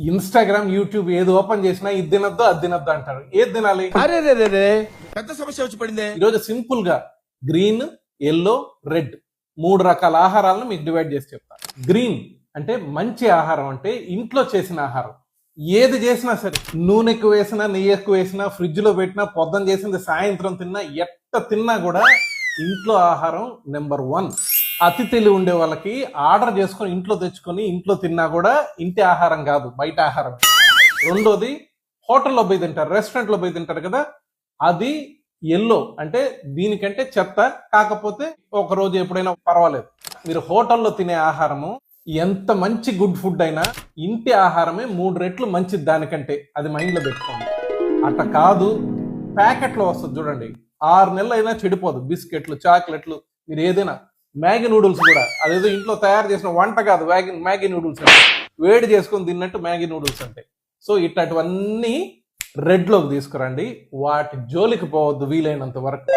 Instagram YouTube ఏది open చేసినా ఇది తినొద్దు అది తినొద్దు అంటారు. ఏది తినాలి? అరే రే రే రే పెద్ద సమస్య వచ్చి పడిందే. ఈరోజు సింపుల్ గా గ్రీన్, ఎల్లో, రెడ్ 3 రకాల ఆహారాలను మీకు డివైడ్ చేసి చెప్తాను. గ్రీన్ అంటే మంచి ఆహారం, అంటే ఇంట్లో చేసిన ఆహారం. ఏది చేసినా సరే, నూనె ఎక్కువ వేసినా, నెయ్యి ఎక్కువ వేసినా, ఫ్రిడ్జ్ లో పెట్టినా, పొద్దున చేసింది సాయంత్రం తిన్నా, ఎట్ట తిన్నా కూడా ఇంట్లో ఆహారం నెంబర్ 1. అతి తెలివి ఉండే వాళ్ళకి ఆర్డర్ చేసుకొని ఇంట్లో తెచ్చుకొని ఇంట్లో తిన్నా కూడా ఇంటి ఆహారం కాదు, బయట ఆహారం. రెండోది హోటల్లో పోయి తింటారు, రెస్టారెంట్ లో పోయి తింటారు కదా, అది ఎల్లో, అంటే దీనికంటే చెత్త. కాకపోతే ఒక రోజు ఎప్పుడైనా పర్వాలేదు. మీరు హోటల్లో తినే ఆహారము ఎంత మంచి గుడ్ ఫుడ్ అయినా ఇంటి ఆహారమే 3 రెట్లు మంచిది దానికంటే. అది మైండ్ లో పెట్టుకోండి. అట్ట కాదు, ప్యాకెట్లో వస్తుంది చూడండి, 6 నెలలు అయినా చెడిపోదు. బిస్కెట్లు, చాక్లెట్లు, మీరు ఏదైనా, మ్యాగీ నూడిల్స్ కూడా అదేదో ఇంట్లో తయారు చేసిన వంట కాదు. మ్యాగీ నూడిల్స్ అంటే వేడి చేసుకొని తిన్నట్టు మ్యాగీ నూడిల్స్ అంటే. సో ఇట్లాంటివన్నీ రెడ్ లోకి తీసుకురండి, వాటి జోలికి పోవద్దు వీలైనంత వరకు.